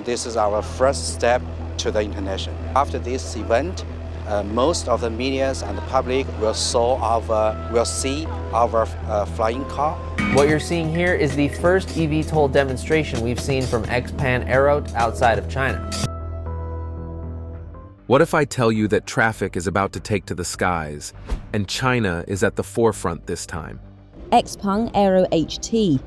This is our first step to the international. After this event, most of the media and the public will see our flying car. What you're seeing here is the first eVTOL demonstration we've seen from Xpeng Aero outside of China. What if I tell you that traffic is about to take to the skies, and China is at the forefront this time? Xpeng Aero HT.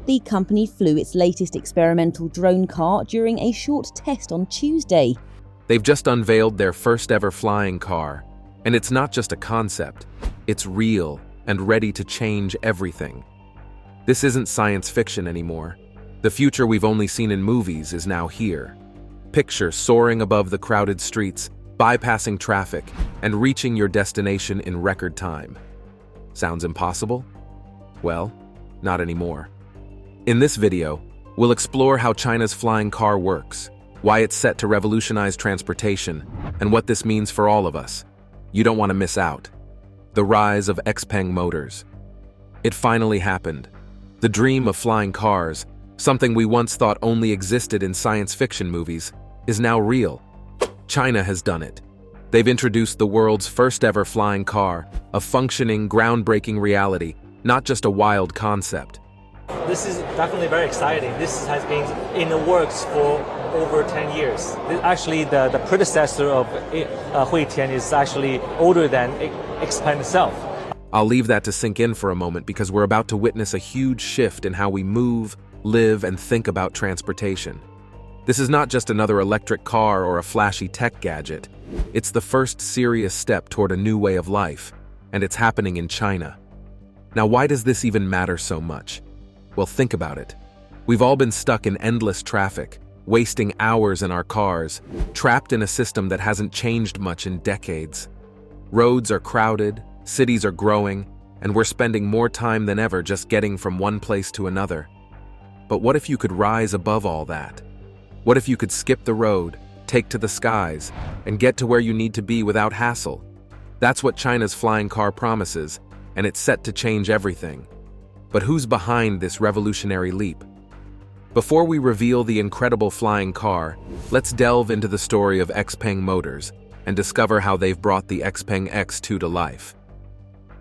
The company flew its latest experimental drone car during a short test on Tuesday. They've just unveiled their first ever flying car, and it's not just a concept, it's real and ready to change everything. This isn't science fiction anymore. The future we've only seen in movies is now here. Picture soaring above the crowded streets, bypassing traffic, and reaching your destination in record time. Sounds impossible? Well, not anymore. In this video, we'll explore how China's flying car works, why it's set to revolutionize transportation, and what this means for all of us. You don't want to miss out. The rise of Xpeng Motors. It finally happened. The dream of flying cars, something we once thought only existed in science fiction movies, is now real. China has done it. They've introduced the world's first ever flying car, a functioning, groundbreaking reality, not just a wild concept. This is definitely very exciting. This has been in the works for over 10 years. Actually, the predecessor of Huitian is actually older than Xpeng itself. I'll leave that to sink in for a moment because we're about to witness a huge shift in how we move, live, and think about transportation. This is not just another electric car or a flashy tech gadget. It's the first serious step toward a new way of life, and it's happening in China. Now, why does this even matter so much? Well, think about it. We've all been stuck in endless traffic, wasting hours in our cars, trapped in a system that hasn't changed much in decades. Roads are crowded, cities are growing, and we're spending more time than ever just getting from one place to another. But what if you could rise above all that? What if you could skip the road, take to the skies, and get to where you need to be without hassle? That's what China's flying car promises, and it's set to change everything. But who's behind this revolutionary leap? Before we reveal the incredible flying car, let's delve into the story of Xpeng Motors and discover how they've brought the Xpeng X2 to life.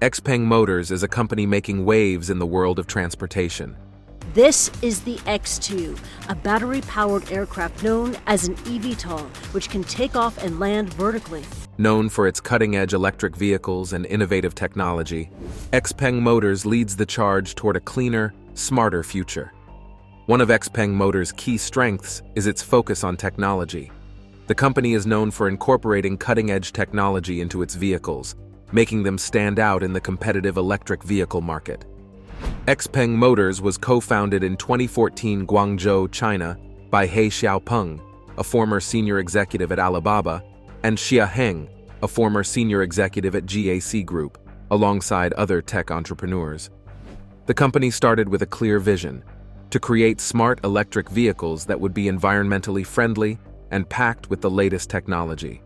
Xpeng Motors is a company making waves in the world of transportation. This is the X2, a battery-powered aircraft known as an eVTOL, which can take off and land vertically. Known for its cutting-edge electric vehicles and innovative technology, Xpeng Motors leads the charge toward a cleaner, smarter future. One of Xpeng Motors' key strengths is its focus on technology. The company is known for incorporating cutting-edge technology into its vehicles, making them stand out in the competitive electric vehicle market. Xpeng Motors was co-founded in 2014 Guangzhou, China, by He Xiaopeng, a former senior executive at Alibaba, and Xia Heng, a former senior executive at GAC Group, alongside other tech entrepreneurs. The company started with a clear vision: to create smart electric vehicles that would be environmentally friendly and packed with the latest technology.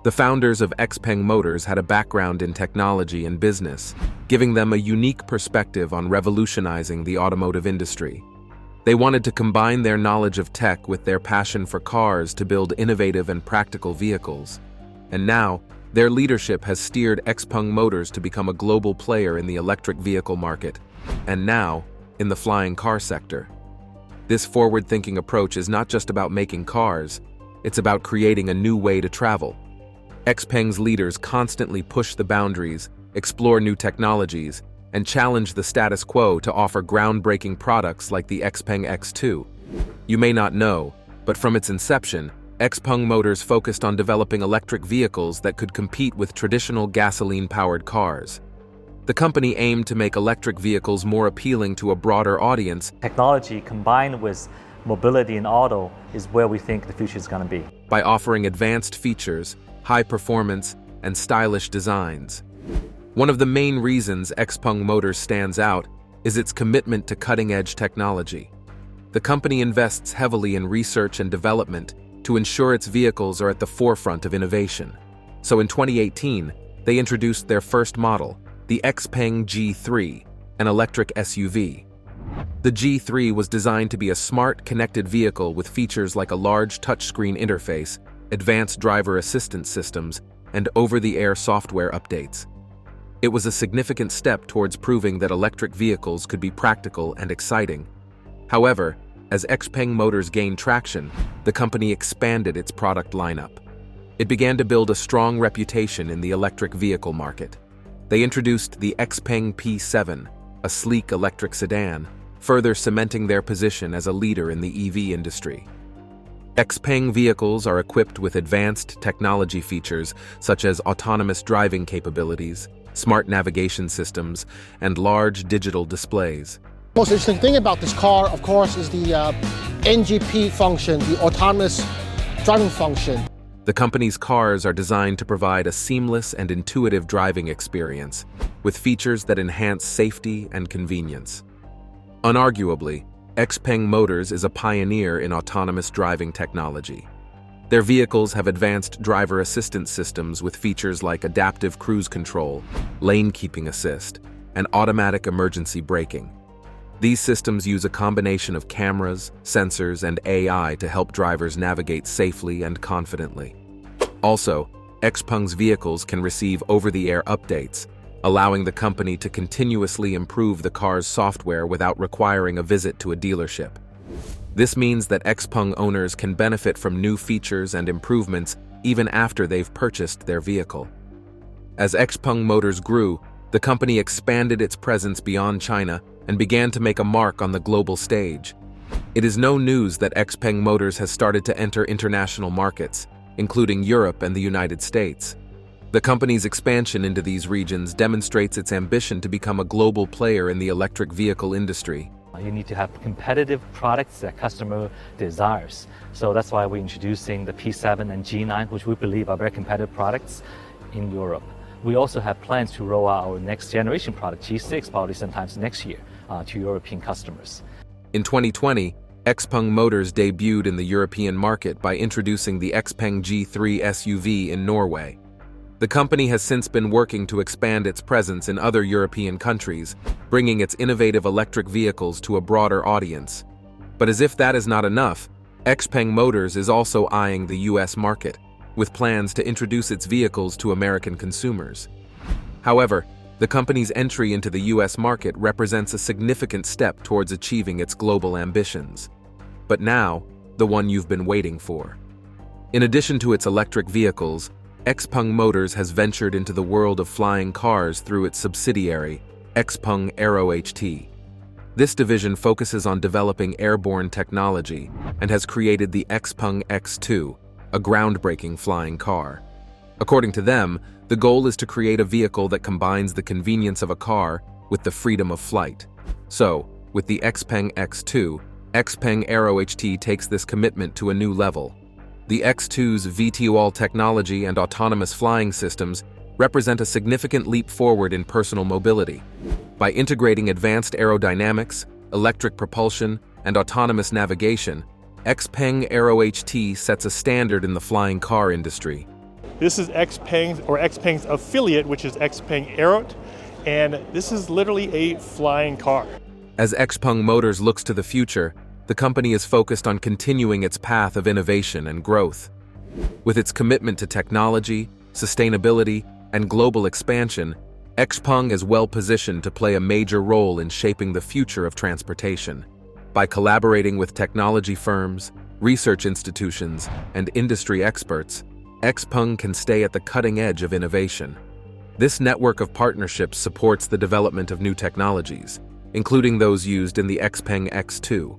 The founders of Xpeng Motors had a background in technology and business, giving them a unique perspective on revolutionizing the automotive industry. They wanted to combine their knowledge of tech with their passion for cars to build innovative and practical vehicles. And now, their leadership has steered Xpeng Motors to become a global player in the electric vehicle market, and now, in the flying car sector. This forward-thinking approach is not just about making cars, it's about creating a new way to travel. Xpeng's leaders constantly push the boundaries, explore new technologies, and challenge the status quo to offer groundbreaking products like the Xpeng X2. You may not know, but from its inception, Xpeng Motors focused on developing electric vehicles that could compete with traditional gasoline-powered cars. The company aimed to make electric vehicles more appealing to a broader audience. Technology combined with mobility in auto is where we think the future is going to be. By offering advanced features, high performance, and stylish designs. One of the main reasons Xpeng Motors stands out is its commitment to cutting-edge technology. The company invests heavily in research and development to ensure its vehicles are at the forefront of innovation. So in 2018, they introduced their first model, the Xpeng G3, an electric SUV. The G3 was designed to be a smart, connected vehicle with features like a large touchscreen interface, advanced driver assistance systems, and over-the-air software updates. It was a significant step towards proving that electric vehicles could be practical and exciting. However, as Xpeng Motors gained traction, the company expanded its product lineup. It began to build a strong reputation in the electric vehicle market. They introduced the Xpeng P7, a sleek electric sedan, further cementing their position as a leader in the EV industry. Xpeng vehicles are equipped with advanced technology features such as autonomous driving capabilities, smart navigation systems, and large digital displays. The most interesting thing about this car, of course, is the NGP function, the autonomous driving function. The company's cars are designed to provide a seamless and intuitive driving experience, with features that enhance safety and convenience. Unarguably, Xpeng Motors is a pioneer in autonomous driving technology. Their vehicles have advanced driver assistance systems with features like adaptive cruise control, lane keeping assist, and automatic emergency braking. These systems use a combination of cameras, sensors, and AI to help drivers navigate safely and confidently. Also, Xpeng's vehicles can receive over-the-air updates, allowing the company to continuously improve the car's software without requiring a visit to a dealership. This means that Xpeng owners can benefit from new features and improvements even after they've purchased their vehicle. As Xpeng Motors grew, the company expanded its presence beyond China and began to make a mark on the global stage. It is no news that Xpeng Motors has started to enter international markets, including Europe and the United States. The company's expansion into these regions demonstrates its ambition to become a global player in the electric vehicle industry. You need to have competitive products that customer desires. So that's why we're introducing the P7 and G9, which we believe are very competitive products in Europe. We also have plans to roll out our next generation product, G6, probably sometimes next year, to European customers. In 2020, Xpeng Motors debuted in the European market by introducing the Xpeng G3 SUV in Norway. The company has since been working to expand its presence in other European countries, bringing its innovative electric vehicles to a broader audience. But as if that is not enough, Xpeng Motors is also eyeing the US market, with plans to introduce its vehicles to American consumers. However, the company's entry into the US market represents a significant step towards achieving its global ambitions. But now, the one you've been waiting for. In addition to its electric vehicles, Xpeng Motors has ventured into the world of flying cars through its subsidiary, Xpeng Aero HT. This division focuses on developing airborne technology and has created the Xpeng X2, a groundbreaking flying car. According to them, the goal is to create a vehicle that combines the convenience of a car with the freedom of flight. So, with the Xpeng X2, Xpeng Aero HT takes this commitment to a new level. The X2's VTOL technology and autonomous flying systems represent a significant leap forward in personal mobility. By integrating advanced aerodynamics, electric propulsion, and autonomous navigation, Xpeng Aero HT sets a standard in the flying car industry. This is Xpeng's affiliate, which is Xpeng Aero, and this is literally a flying car. As Xpeng Motors looks to the future, the company is focused on continuing its path of innovation and growth. With its commitment to technology, sustainability, and global expansion, Xpeng is well positioned to play a major role in shaping the future of transportation. By collaborating with technology firms, research institutions, and industry experts, Xpeng can stay at the cutting edge of innovation. This network of partnerships supports the development of new technologies, including those used in the Xpeng X2.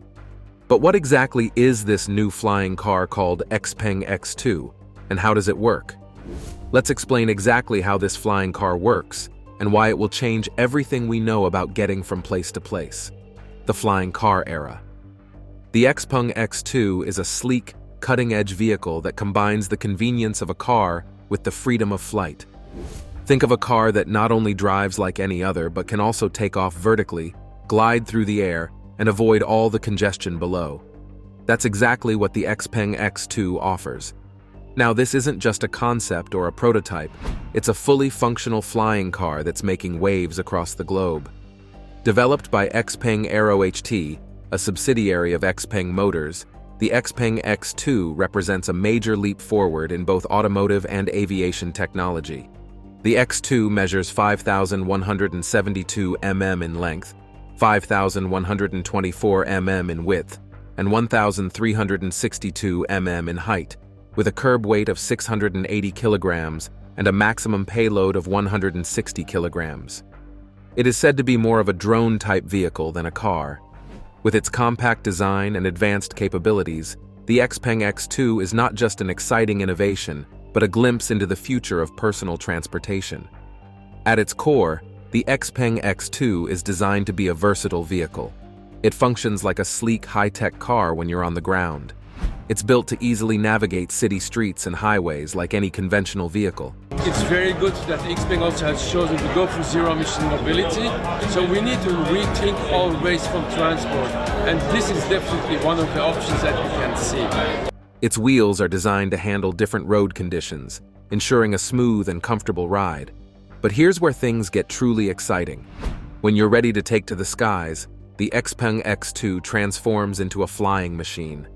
But what exactly is this new flying car called Xpeng X2, and how does it work? Let's explain exactly how this flying car works, and why it will change everything we know about getting from place to place. The flying car era. The Xpeng X2 is a sleek, cutting-edge vehicle that combines the convenience of a car with the freedom of flight. Think of a car that not only drives like any other, but can also take off vertically, glide through the air, and avoid all the congestion below. That's exactly what the Xpeng X2 offers. Now, this isn't just a concept or a prototype, it's a fully functional flying car that's making waves across the globe. Developed by Xpeng Aero HT, a subsidiary of Xpeng Motors, the Xpeng X2 represents a major leap forward in both automotive and aviation technology. The X2 measures 5,172 mm in length, 5,124 mm in width, and 1,362 mm in height, with a curb weight of 680 kilograms and a maximum payload of 160 kilograms. It is said to be more of a drone-type vehicle than a car. With its compact design and advanced capabilities, the Xpeng X2 is not just an exciting innovation, but a glimpse into the future of personal transportation. At its core, the Xpeng X2 is designed to be a versatile vehicle. It functions like a sleek, high-tech car when you're on the ground. It's built to easily navigate city streets and highways like any conventional vehicle. It's very good that Xpeng also has chosen to go for zero-emission mobility, so we need to rethink all ways from transport, and this is definitely one of the options that we can see. Its wheels are designed to handle different road conditions, ensuring a smooth and comfortable ride. But here's where things get truly exciting. When you're ready to take to the skies, the Xpeng X2 transforms into a flying machine.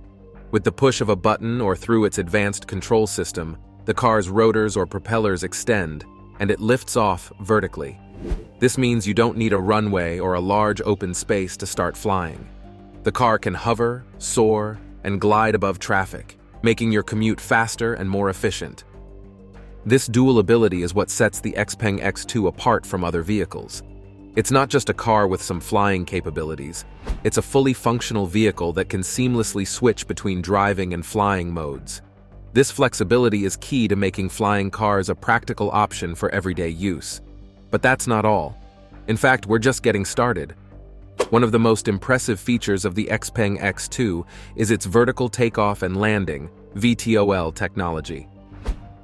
With the push of a button or through its advanced control system, the car's rotors or propellers extend, and it lifts off vertically. This means you don't need a runway or a large open space to start flying. The car can hover, soar, and glide above traffic, making your commute faster and more efficient. This dual ability is what sets the Xpeng X2 apart from other vehicles. It's not just a car with some flying capabilities. It's a fully functional vehicle that can seamlessly switch between driving and flying modes. This flexibility is key to making flying cars a practical option for everyday use. But that's not all. In fact, we're just getting started. One of the most impressive features of the Xpeng X2 is its vertical takeoff and landing, VTOL technology.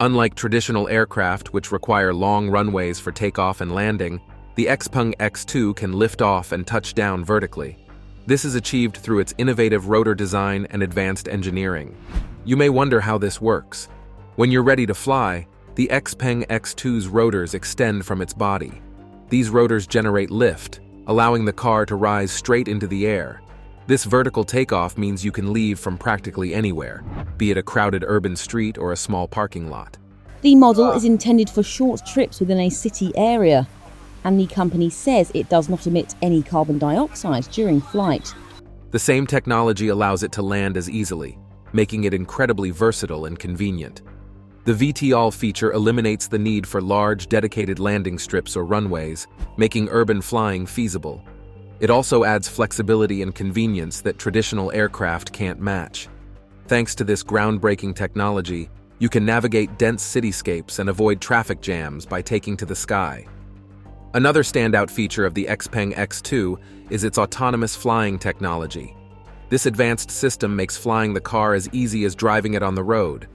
Unlike traditional aircraft, which require long runways for takeoff and landing, the Xpeng X2 can lift off and touch down vertically. This is achieved through its innovative rotor design and advanced engineering. You may wonder how this works. When you're ready to fly, the Xpeng X2's rotors extend from its body. These rotors generate lift, allowing the car to rise straight into the air. This vertical takeoff means you can leave from practically anywhere, be it a crowded urban street or a small parking lot. The model is intended for short trips within a city area, and the company says it does not emit any carbon dioxide during flight. The same technology allows it to land as easily, making it incredibly versatile and convenient. The VTOL feature eliminates the need for large, dedicated landing strips or runways, making urban flying feasible. It also adds flexibility and convenience that traditional aircraft can't match. Thanks to this groundbreaking technology, you can navigate dense cityscapes and avoid traffic jams by taking to the sky. Another standout feature of the Xpeng X2 is its autonomous flying technology. This advanced system makes flying the car as easy as driving it on the road.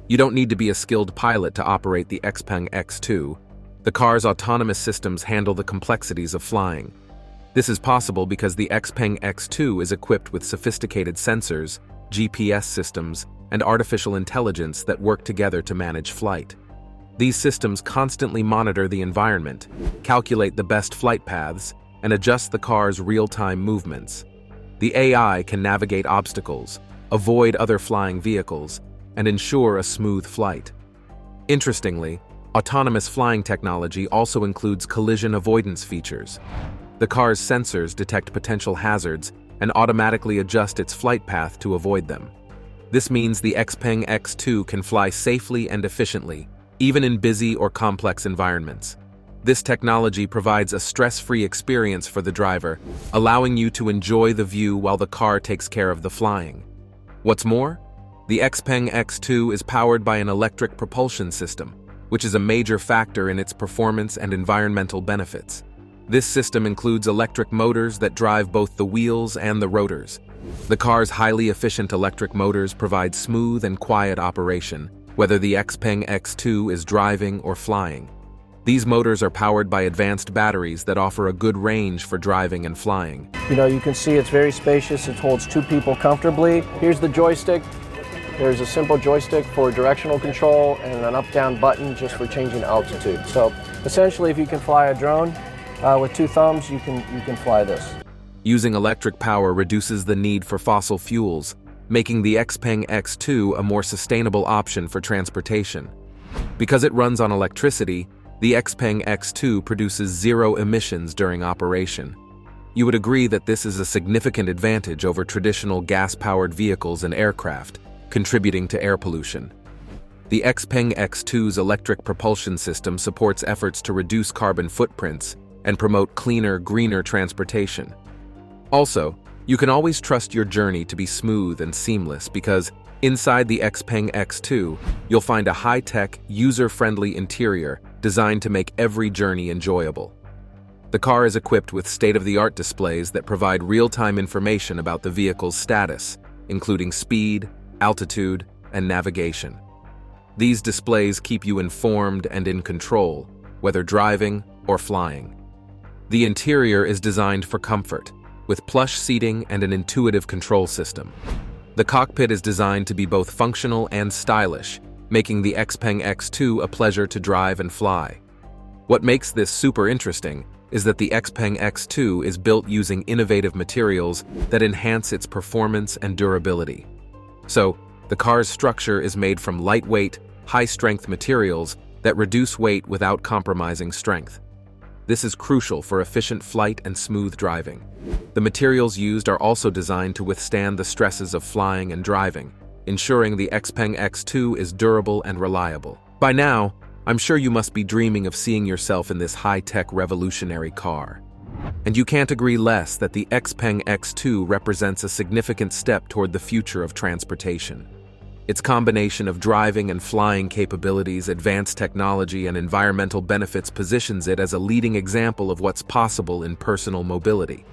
You don't need to be a skilled pilot to operate the Xpeng X2. The car's autonomous systems handle the complexities of flying. This is possible because the Xpeng X2 is equipped with sophisticated sensors, GPS systems, and artificial intelligence that work together to manage flight. These systems constantly monitor the environment, calculate the best flight paths, and adjust the car's real-time movements. The AI can navigate obstacles, avoid other flying vehicles, and ensure a smooth flight. Interestingly, autonomous flying technology also includes collision avoidance features. The car's sensors detect potential hazards and automatically adjust its flight path to avoid them. This means the Xpeng X2 can fly safely and efficiently, even in busy or complex environments. This technology provides a stress-free experience for the driver, allowing you to enjoy the view while the car takes care of the flying. What's more, the Xpeng X2 is powered by an electric propulsion system, which is a major factor in its performance and environmental benefits. This system includes electric motors that drive both the wheels and the rotors. The car's highly efficient electric motors provide smooth and quiet operation, whether the Xpeng X2 is driving or flying. These motors are powered by advanced batteries that offer a good range for driving and flying. You can see it's very spacious. It holds 2 people comfortably. Here's the joystick. There's a simple joystick for directional control and an up-down button just for changing altitude. So essentially, if you can fly a drone, With 2 thumbs, you can fly this. Using electric power reduces the need for fossil fuels, making the Xpeng X2 a more sustainable option for transportation. Because it runs on electricity, the Xpeng X2 produces 0 emissions during operation. You would agree that this is a significant advantage over traditional gas-powered vehicles and aircraft, contributing to air pollution. The Xpeng X2's electric propulsion system supports efforts to reduce carbon footprints and promote cleaner, greener transportation. Also, you can always trust your journey to be smooth and seamless because inside the Xpeng X2, you'll find a high-tech, user-friendly interior designed to make every journey enjoyable. The car is equipped with state-of-the-art displays that provide real-time information about the vehicle's status, including speed, altitude, and navigation. These displays keep you informed and in control, whether driving or flying. The interior is designed for comfort, with plush seating and an intuitive control system. The cockpit is designed to be both functional and stylish, making the Xpeng X2 a pleasure to drive and fly. What makes this super interesting is that the Xpeng X2 is built using innovative materials that enhance its performance and durability. So, the car's structure is made from lightweight, high-strength materials that reduce weight without compromising strength. This is crucial for efficient flight and smooth driving. The materials used are also designed to withstand the stresses of flying and driving, ensuring the Xpeng X2 is durable and reliable. By now, I'm sure you must be dreaming of seeing yourself in this high-tech revolutionary car. And you can't agree less that the Xpeng X2 represents a significant step toward the future of transportation. Its combination of driving and flying capabilities, advanced technology, and environmental benefits positions it as a leading example of what's possible in personal mobility.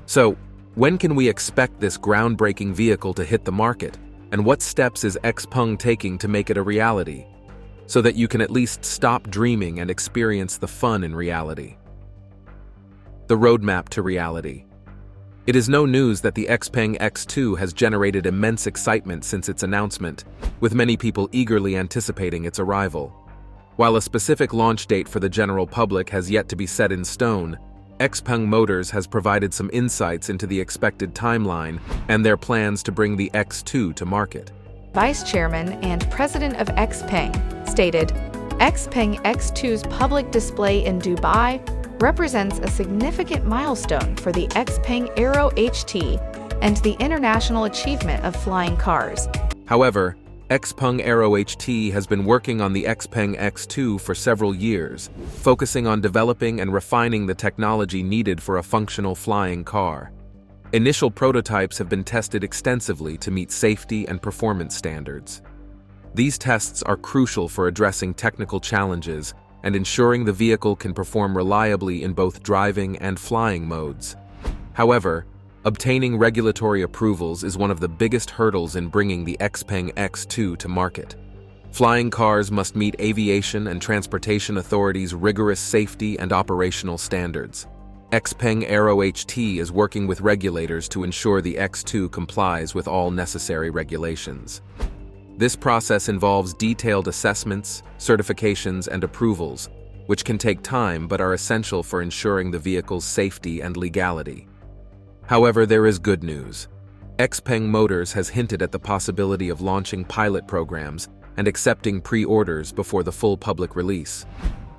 So, when can we expect this groundbreaking vehicle to hit the market? And what steps is Xpeng taking to make it a reality? So that you can at least stop dreaming and experience the fun in reality. The roadmap to reality. It is no news that the Xpeng X2 has generated immense excitement since its announcement, with many people eagerly anticipating its arrival. While a specific launch date for the general public has yet to be set in stone, Xpeng Motors has provided some insights into the expected timeline and their plans to bring the X2 to market. Vice Chairman and President of Xpeng stated, Xpeng X2's public display in Dubai represents a significant milestone for the Xpeng Aero HT and the international achievement of flying cars. However, Xpeng Aero HT has been working on the Xpeng X2 for several years, focusing on developing and refining the technology needed for a functional flying car. Initial prototypes have been tested extensively to meet safety and performance standards. These tests are crucial for addressing technical challenges and ensuring the vehicle can perform reliably in both driving and flying modes. However, obtaining regulatory approvals is one of the biggest hurdles in bringing the Xpeng X2 to market. Flying cars must meet aviation and transportation authorities' rigorous safety and operational standards. Xpeng Aero HT is working with regulators to ensure the X2 complies with all necessary regulations. This process involves detailed assessments, certifications, and approvals, which can take time but are essential for ensuring the vehicle's safety and legality. However, there is good news. Xpeng Motors has hinted at the possibility of launching pilot programs and accepting pre-orders before the full public release.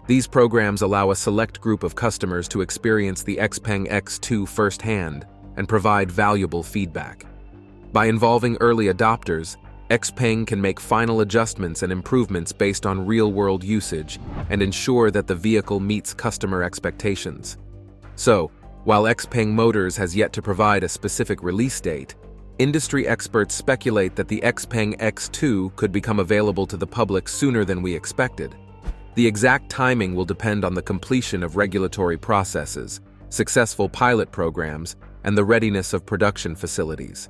These programs allow a select group of customers to experience the Xpeng X2 firsthand and provide valuable feedback. By involving early adopters, Xpeng can make final adjustments and improvements based on real-world usage and ensure that the vehicle meets customer expectations. So, while Xpeng Motors has yet to provide a specific release date, industry experts speculate that the Xpeng X2 could become available to the public sooner than we expected. The exact timing will depend on the completion of regulatory processes, successful pilot programs, and the readiness of production facilities.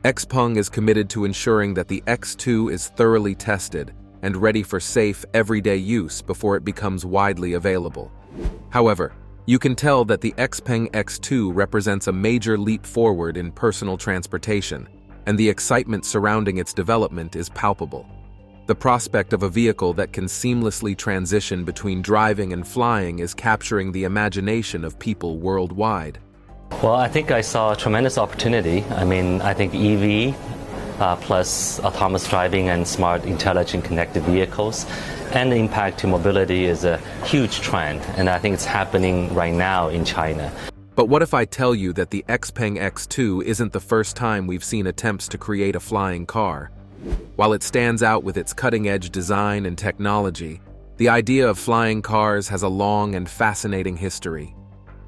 Xpeng is committed to ensuring that the X2 is thoroughly tested and ready for safe, everyday use before it becomes widely available. However, you can tell that the Xpeng X2 represents a major leap forward in personal transportation, and the excitement surrounding its development is palpable. The prospect of a vehicle that can seamlessly transition between driving and flying is capturing the imagination of people worldwide. Well, I think I saw a tremendous opportunity. I think EV plus autonomous driving and smart, intelligent, connected vehicles and the impact to mobility is a huge trend, and I think it's happening right now in China. But what if I tell you that the Xpeng X2 isn't the first time we've seen attempts to create a flying car? While it stands out with its cutting-edge design and technology, the idea of flying cars has a long and fascinating history.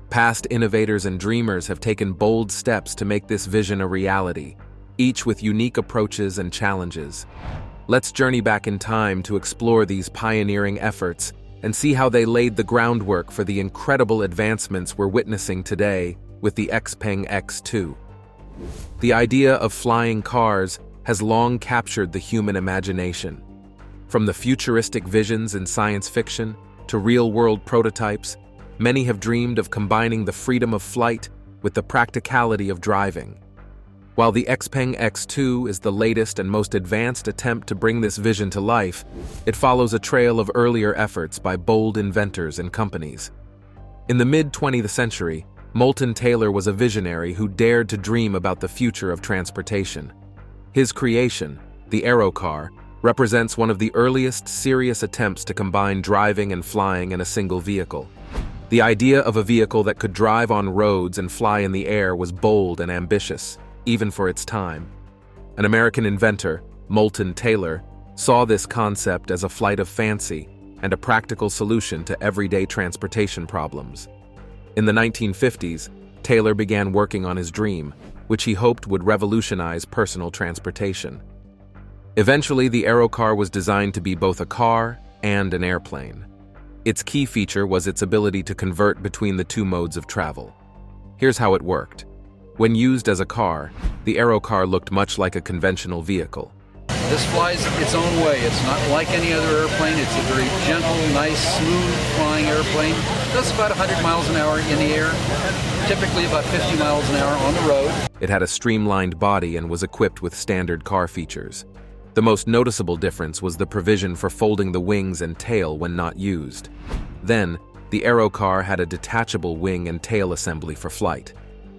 Past innovators and dreamers have taken bold steps to make this vision a reality, each with unique approaches and challenges. Let's journey back in time to explore these pioneering efforts and see how they laid the groundwork for the incredible advancements we're witnessing today with the Xpeng X2. The idea of flying cars has long captured the human imagination. From the futuristic visions in science fiction to real-world prototypes, many have dreamed of combining the freedom of flight with the practicality of driving. While the Xpeng X2 is the latest and most advanced attempt to bring this vision to life, it follows a trail of earlier efforts by bold inventors and companies. In the mid-20th century, Molton Taylor was a visionary who dared to dream about the future of transportation. His creation, the Aerocar, represents one of the earliest serious attempts to combine driving and flying in a single vehicle. The idea of a vehicle that could drive on roads and fly in the air was bold and ambitious, even for its time. An American inventor, Molton Taylor, saw this concept as a flight of fancy and a practical solution to everyday transportation problems. In the 1950s, Taylor began working on his dream, which he hoped would revolutionize personal transportation. Eventually, the Aerocar was designed to be both a car and an airplane. Its key feature was its ability to convert between the two modes of travel. Here's how it worked. When used as a car, the Aerocar looked much like a conventional vehicle. This flies its own way. It's not like any other airplane. It's a very gentle, nice, smooth flying airplane. It does about 100 miles an hour in the air, typically about 50 miles an hour on the road. It had a streamlined body and was equipped with standard car features. The most noticeable difference was the provision for folding the wings and tail when not used. Then, the Aerocar had a detachable wing and tail assembly for flight.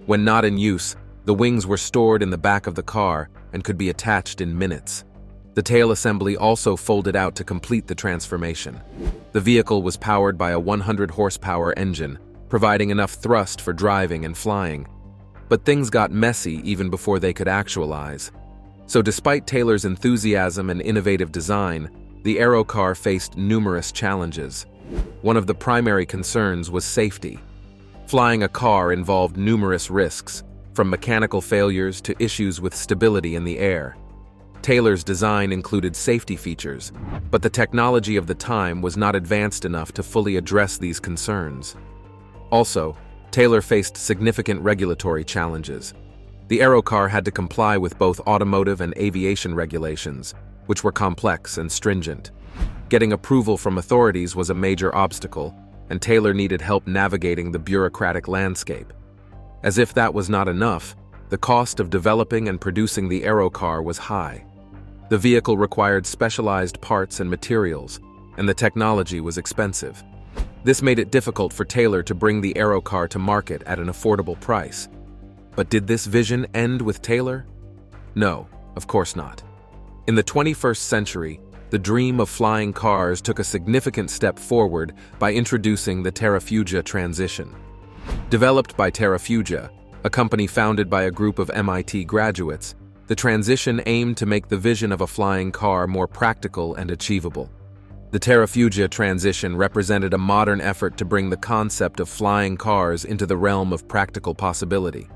When not in use, the wings were stored in the back of the car and could be attached in minutes. The tail assembly also folded out to complete the transformation. The vehicle was powered by a 100-horsepower engine, providing enough thrust for driving and flying. But things got messy even before they could actualize. So despite Taylor's enthusiasm and innovative design, the Aerocar faced numerous challenges. One of the primary concerns was safety. Flying a car involved numerous risks, from mechanical failures to issues with stability in the air. Taylor's design included safety features, but the technology of the time was not advanced enough to fully address these concerns. Also, Taylor faced significant regulatory challenges. The Aerocar had to comply with both automotive and aviation regulations, which were complex and stringent. Getting approval from authorities was a major obstacle, and Taylor needed help navigating the bureaucratic landscape. As if that was not enough, the cost of developing and producing the Aerocar was high. The vehicle required specialized parts and materials, and the technology was expensive. This made it difficult for Taylor to bring the Aerocar to market at an affordable price. But did this vision end with Taylor? No, of course not. In the 21st century, the dream of flying cars took a significant step forward by introducing the Terrafugia Transition. Developed by Terrafugia, a company founded by a group of MIT graduates, the transition aimed to make the vision of a flying car more practical and achievable. The Terrafugia Transition represented a modern effort to bring the concept of flying cars into the realm of practical possibility.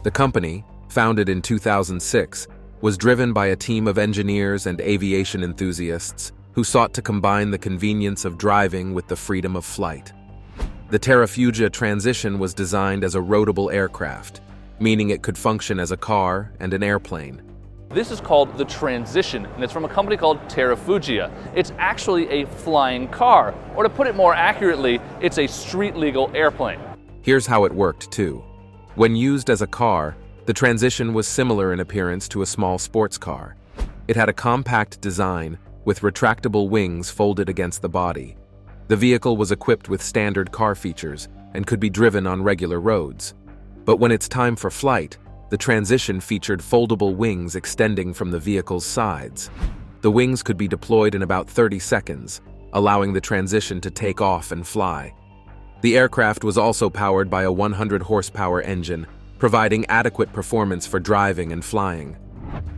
The company, founded in 2006, was driven by a team of engineers and aviation enthusiasts who sought to combine the convenience of driving with the freedom of flight. The Terrafugia Transition was designed as a roadable aircraft, meaning it could function as a car and an airplane. This is called the Transition, and it's from a company called Terrafugia. It's actually a flying car, or to put it more accurately, it's a street-legal airplane. Here's how it worked, too. When used as a car, the Transition was similar in appearance to a small sports car. It had a compact design, with retractable wings folded against the body. The vehicle was equipped with standard car features and could be driven on regular roads. But when it's time for flight, the Transition featured foldable wings extending from the vehicle's sides. The wings could be deployed in about 30 seconds, allowing the Transition to take off and fly. The aircraft was also powered by a 100-horsepower engine, providing adequate performance for driving and flying.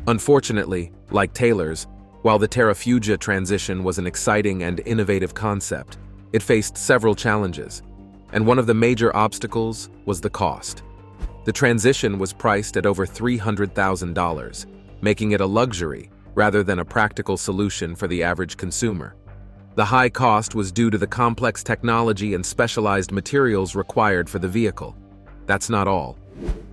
Unfortunately, like Taylor's, while the Terrafugia Transition was an exciting and innovative concept, it faced several challenges, and one of the major obstacles was the cost. The Transition was priced at over $300,000, making it a luxury rather than a practical solution for the average consumer. The high cost was due to the complex technology and specialized materials required for the vehicle. That's not all.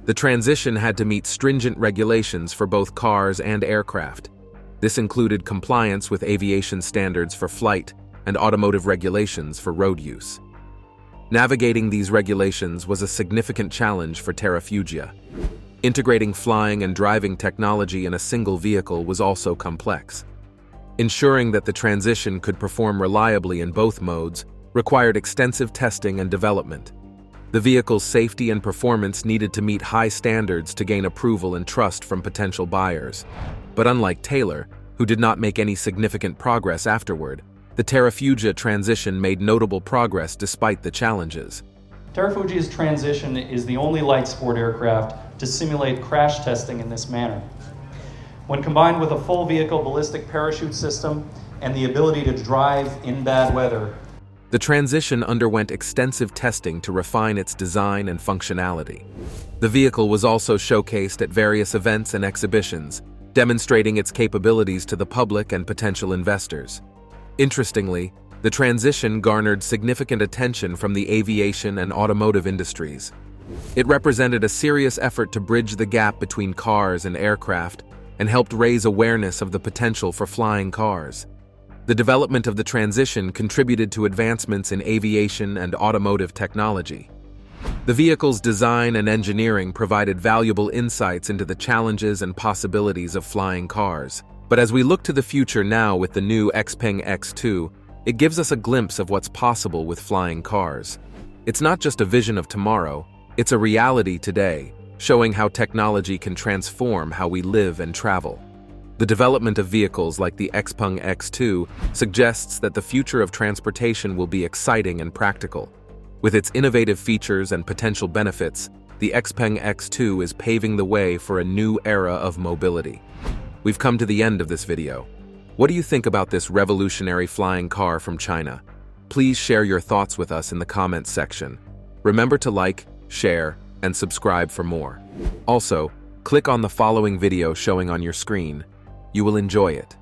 The Transition had to meet stringent regulations for both cars and aircraft. This included compliance with aviation standards for flight and automotive regulations for road use. Navigating these regulations was a significant challenge for Terrafugia. Integrating flying and driving technology in a single vehicle was also complex. Ensuring that the Transition could perform reliably in both modes required extensive testing and development. The vehicle's safety and performance needed to meet high standards to gain approval and trust from potential buyers. But unlike Taylor, who did not make any significant progress afterward, the Terrafugia Transition made notable progress despite the challenges. Terrafugia's Transition is the only light sport aircraft to simulate crash testing in this manner. When combined with a full vehicle ballistic parachute system and the ability to drive in bad weather, the Transition underwent extensive testing to refine its design and functionality. The vehicle was also showcased at various events and exhibitions, demonstrating its capabilities to the public and potential investors. Interestingly, the Transition garnered significant attention from the aviation and automotive industries. It represented a serious effort to bridge the gap between cars and aircraft and helped raise awareness of the potential for flying cars. The development of the Transition contributed to advancements in aviation and automotive technology. The vehicle's design and engineering provided valuable insights into the challenges and possibilities of flying cars. But as we look to the future now with the new Xpeng X2, it gives us a glimpse of what's possible with flying cars. It's not just a vision of tomorrow, it's a reality today, showing how technology can transform how we live and travel. The development of vehicles like the Xpeng X2 suggests that the future of transportation will be exciting and practical. With its innovative features and potential benefits, the Xpeng X2 is paving the way for a new era of mobility. We've come to the end of this video. What do you think about this revolutionary flying car from China? Please share your thoughts with us in the comments section. Remember to like, share, and subscribe for more. Also, click on the following video showing on your screen. You will enjoy it.